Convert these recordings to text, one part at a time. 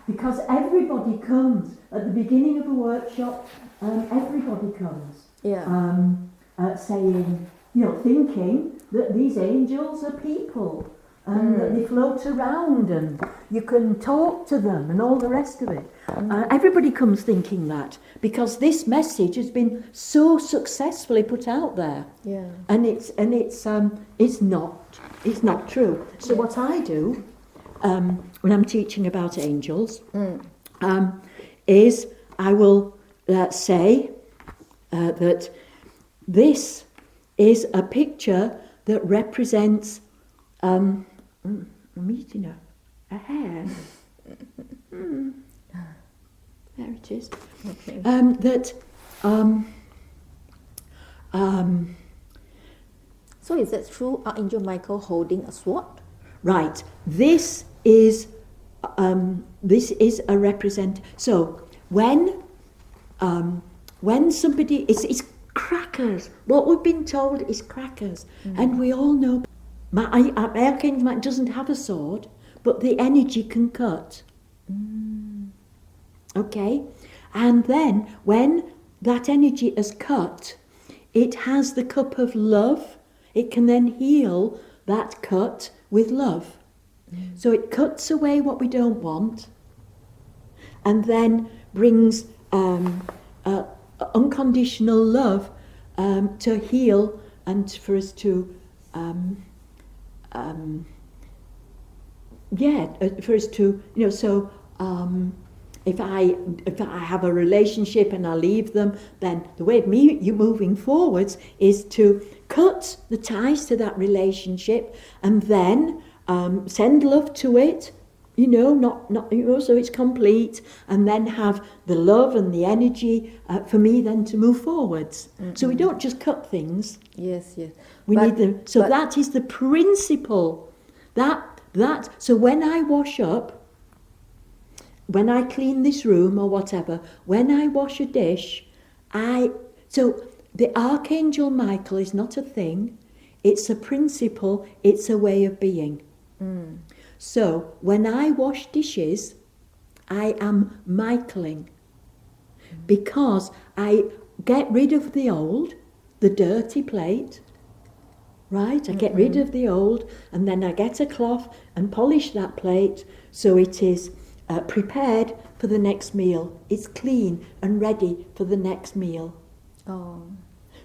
because everybody comes at the beginning of a workshop, everybody comes saying, thinking that these angels are people and that they float around and you can talk to them and all the rest of it. Everybody comes thinking that because this message has been so successfully put out there, and it's not true. So what I do when I'm teaching about angels is I will say that this is a picture that represents I'm eating a hair. There it is. Okay. So is that true? Archangel Michael holding a sword? Right. This is a represent. So when somebody it's crackers. What we've been told is crackers, and we all know. My Archangel doesn't have a sword, but the energy can cut. Okay? And then when that energy is cut, it has the cup of love. It can then heal that cut with love. So it cuts away what we don't want and then brings unconditional love to heal and for us to if I have a relationship and I leave them, then the way of you moving forwards is to cut the ties to that relationship and then send love to it, so it's complete, and then have the love and the energy for me then to move forwards. So we don't just cut things. Yes. We need them. So that is the principle. So when I wash up, when I clean this room or whatever, when I wash a dish, so the Archangel Michael is not a thing, it's a principle, it's a way of being. So when I wash dishes, I am Michaeling because I get rid of the old, the dirty plate, right? I get rid of the old and then I get a cloth and polish that plate so it is prepared for the next meal. It's clean and ready for the next meal.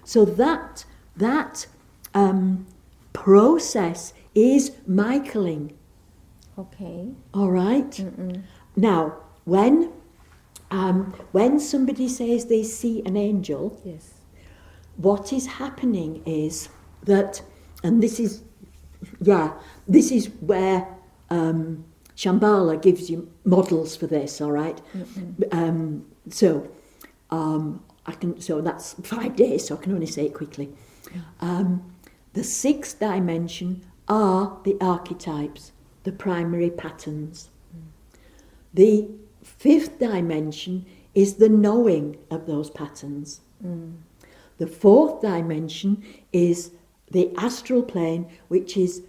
So that process is Michaeling. Okay. All right. Now, when somebody says they see an angel, Yes. what is happening is that, and this is where Shambhala gives you models for this. All right. So that's 5 days. So I can only say it quickly. The sixth dimension are the archetypes, the primary patterns. The fifth dimension is the knowing of those patterns. The fourth dimension is the astral plane, which is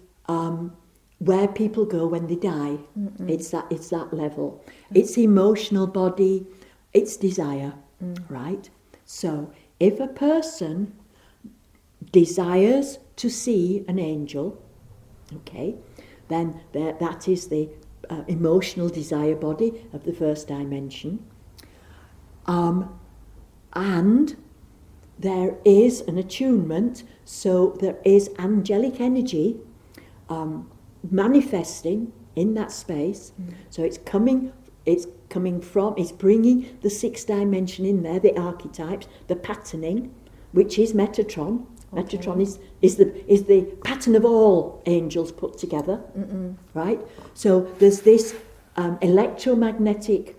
where people go when they die. It's that level. It's emotional body, it's desire, right? So if a person desires to see an angel, okay, then that is the emotional desire body of the first dimension. And there is an attunement, so there is angelic energy manifesting in that space. So it's bringing the sixth dimension in there, the archetypes, the patterning, which is Metatron. Okay. Metatron is the pattern of all angels put together, right? So there's this electromagnetic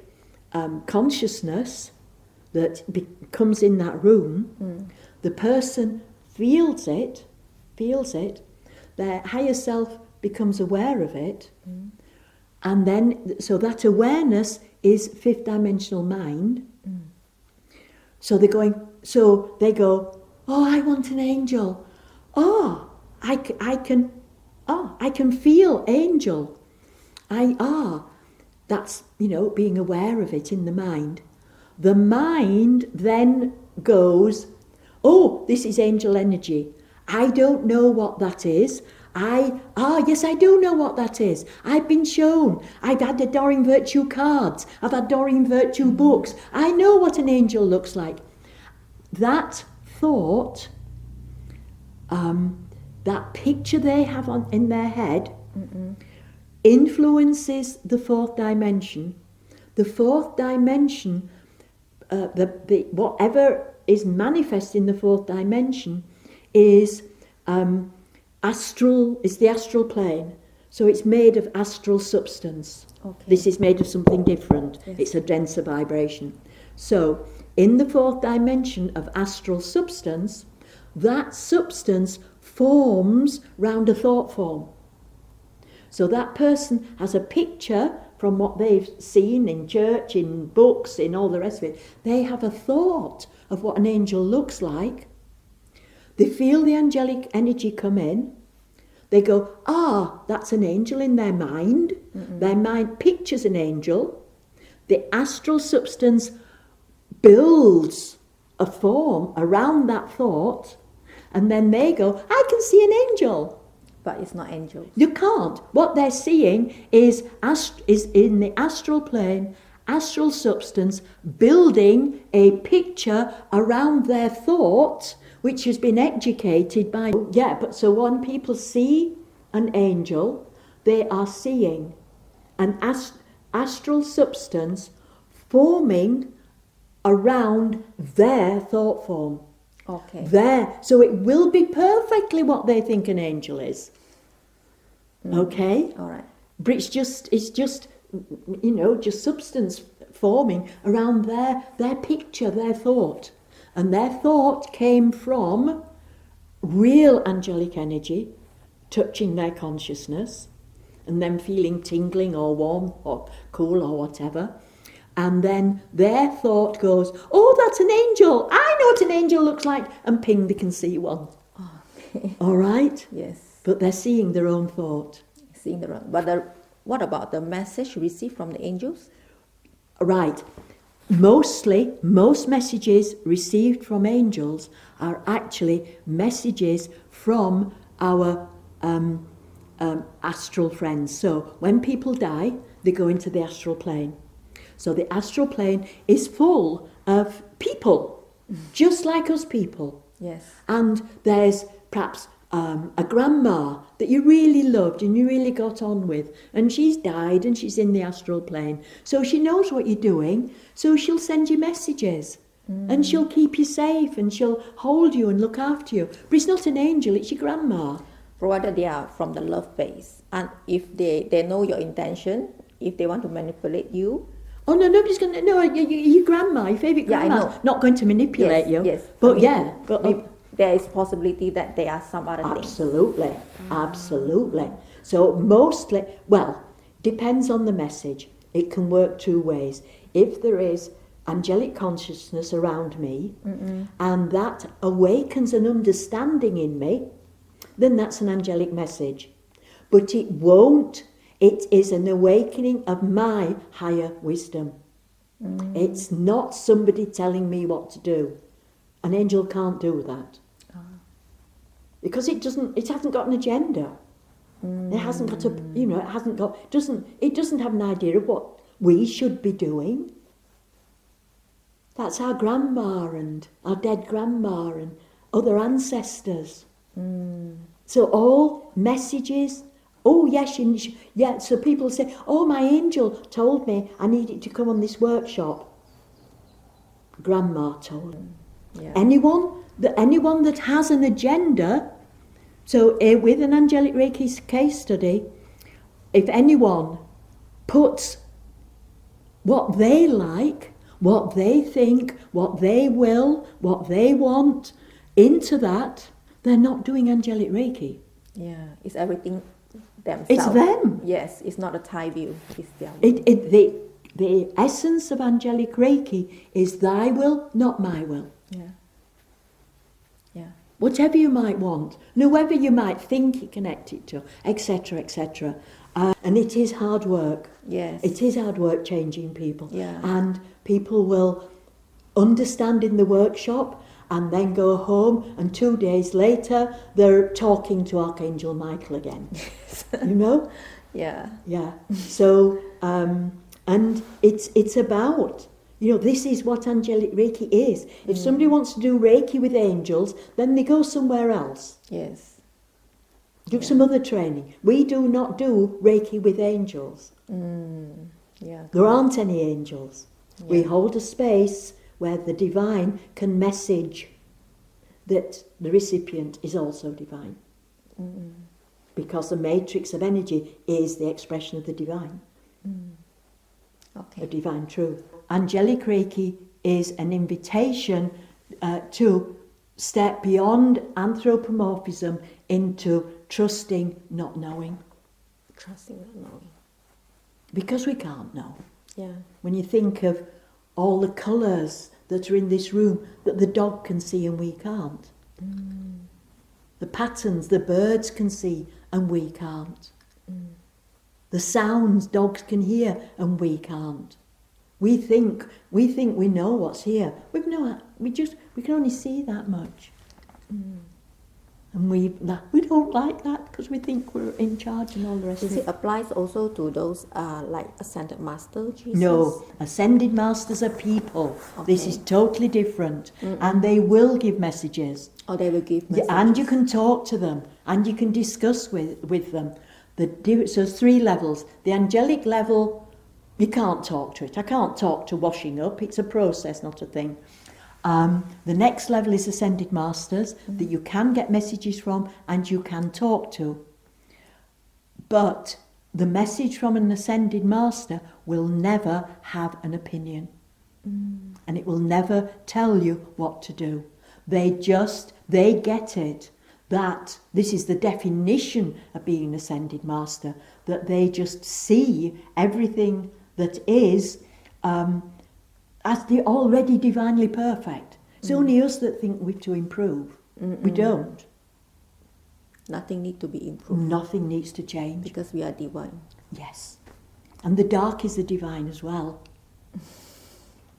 consciousness that comes in that room. The person feels it, their higher self becomes aware of it, and then, so that awareness is fifth dimensional mind. So they go, oh, I want an angel. Oh, I can feel angel. that's, being aware of it in the mind. The mind then goes, oh, this is angel energy. I don't know what that is. Yes, I do know what that is. I've been shown. I've had the Doreen Virtue cards. I've had Doreen Virtue books. I know what an angel looks like. That thought, that picture they have in their head, influences the fourth dimension. The fourth dimension, whatever is manifest in the fourth dimension is astral, is the astral plane. So it's made of astral substance. Okay. This is made of something different. Yes. It's a denser vibration. So in the fourth dimension of astral substance, that substance forms round a thought form. So that person has a picture from what they've seen in church, in books, in all the rest of it. They have a thought of what an angel looks like. They feel the angelic energy come in. They go, that's an angel in their mind. Their mind pictures an angel. The astral substance builds a form around that thought. And then they go, I can see an angel. But it's not angel. You can't. What they're seeing is in the astral plane, astral substance building a picture around their thought, which has been educated by... but so when people see an angel, they are seeing an astral substance forming around their thought form. Okay. So it will be perfectly what they think an angel is. Okay? All right. But it's just just substance forming around their picture, their thought. And their thought came from real angelic energy touching their consciousness and them feeling tingling or warm or cool or whatever. And then their thought goes, that's an angel. I know what an angel looks like. And ping, they can see one. Okay. All right? Yes. But they're seeing their own thought. Seeing the wrong. But what about the message received from the angels? Right. Most messages received from angels are actually messages from our astral friends. So when people die, they go into the astral plane. So the astral plane is full of people, just like us people. Yes. And there's perhaps a grandma that you really loved and you really got on with, and she's died and she's in the astral plane. So she knows what you're doing, so she'll send you messages and she'll keep you safe and she'll hold you and look after you. But it's not an angel, it's your grandma. Provided they are from the love base. And if they know your intention, if they want to manipulate you. Oh, no, nobody's going to... No, your grandma, your favourite grandma's not going to manipulate you. Yes. But there is possibility that there are some other things. Absolutely. So mostly, depends on the message. It can work two ways. If there is angelic consciousness around me, and that awakens an understanding in me, then that's an angelic message. But it won't. It is an awakening of my higher wisdom. It's not somebody telling me what to do. An angel can't do that. Because it hasn't got an agenda. It hasn't got it doesn't have an idea of what we should be doing. That's our grandma and our dead grandma and other ancestors. So all messages, so people say, my angel told me I needed to come on this workshop. Grandma told them. Yeah. Anyone that has an agenda, so with an Angelic Reiki case study, if anyone puts what they like, what they think, what they will, what they want into that, they're not doing Angelic Reiki. Yeah, it's everything themselves. It's them. Yes, it's not a Thai view. It's their the essence of Angelic Reiki is thy will, not my will. Yeah. Whatever you might want, and whoever you might think you connect it to, etc., etc. And it is hard work. Yes. It is hard work changing people. Yeah. And people will understand in the workshop and then go home, and 2 days later they're talking to Archangel Michael again. You know? Yeah. Yeah. So, and it's about, you know, this is what Angelic Reiki is. If somebody wants to do Reiki with angels, then they go somewhere else. Yes. Do some other training. We do not do Reiki with angels. Yeah. There aren't any angels. Yeah. We hold a space where the divine can message that the recipient is also divine. Because the matrix of energy is the expression of the divine, Okay. of divine truth. Angelic Reiki is an invitation to step beyond anthropomorphism into trusting not knowing. Trusting not knowing. Because we can't know. Yeah. When you think of all the colours that are in this room that the dog can see and we can't. The patterns the birds can see and we can't. The sounds dogs can hear and we can't. We think we know what's here. We can only see that much. And we don't like that because we think we're in charge and all the rest Does of it it. applies also to those like ascended master Jesus? No, ascended masters are people. This Okay. is totally different. And they will give messages. Or they will give messages. And you can talk to them, and you can discuss with them. So 3 levels. The angelic level, you can't talk to it. I can't talk to washing up. It's a process, not a thing. The next level is ascended masters that you can get messages from and you can talk to. But the message from an ascended master will never have an opinion. And it will never tell you what to do. They get it, that this is the definition of being an ascended master, that they just see everything that is as the already divinely perfect. It's only us that think we've to improve. We don't. Nothing need to be improved Nothing needs to change. because we are divine. Yes. And the dark is the divine as well.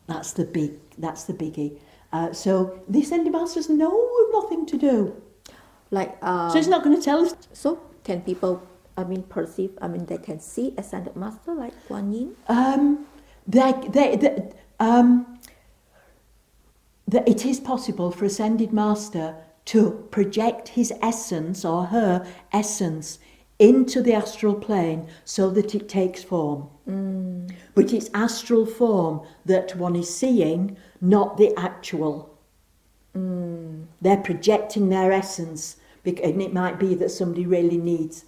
That's the biggie. So the ascended masters know we've nothing to do. Like So it's not going to tell us. so can people perceive, they can see ascended master like Kuan Yin? It is possible for ascended master to project his essence or her essence into the astral plane so that it takes form. But it's astral form that one is seeing, not the actual. They're projecting their essence, and it might be that somebody really needs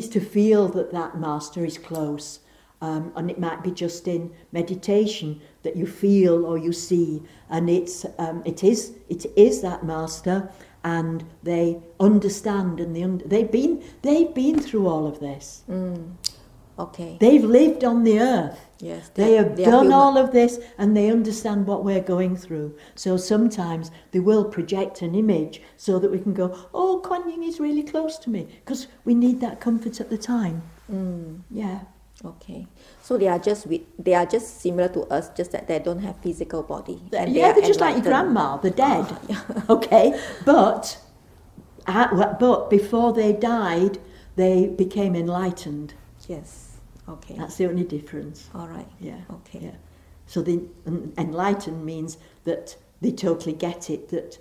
to feel that master is close. And it might be just in meditation that you feel or you see, and it is that master, and they understand, and they've been through all of this. Okay. They've lived on the earth. Yes. They have are done human. all of this, and they understand what we're going through. So sometimes they will project an image so that we can go, oh, Kuan Yin is really close to me, because we need that comfort at the time. Yeah. Okay. So they are just similar to us, just that they don't have physical body. And Yeah, they they're just like your enlightened. grandma, they're dead. Okay, but before they died, they became enlightened. Yes. Okay. That's the only difference. All right. Yeah. Okay. Yeah. So the enlightened means that they totally get it, that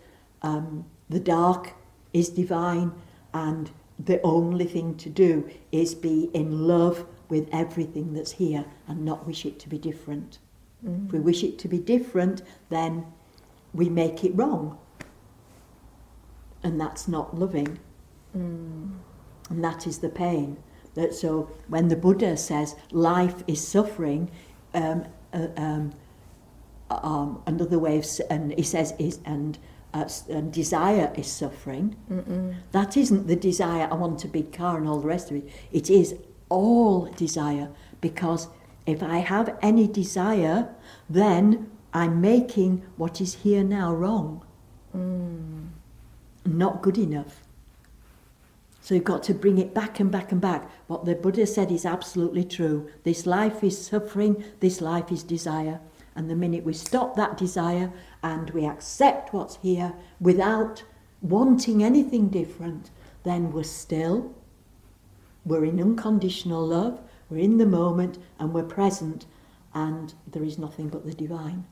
the dark is divine, and the only thing to do is be in love with everything that's here and not wish it to be different. If we wish it to be different, then we make it wrong. And that's not loving. And that is the pain. So when the Buddha says life is suffering, another way of, and he says and desire is suffering. That isn't the desire, I want a big car and all the rest of it. It is all desire, because if I have any desire, then I'm making what is here now wrong. Not good enough. So you've got to bring it back and back and back. What the Buddha said is absolutely true. This life is suffering, this life is desire. And the minute we stop that desire and we accept what's here without wanting anything different, then we're still, we're in unconditional love, we're in the moment and we're present, and there is nothing but the divine.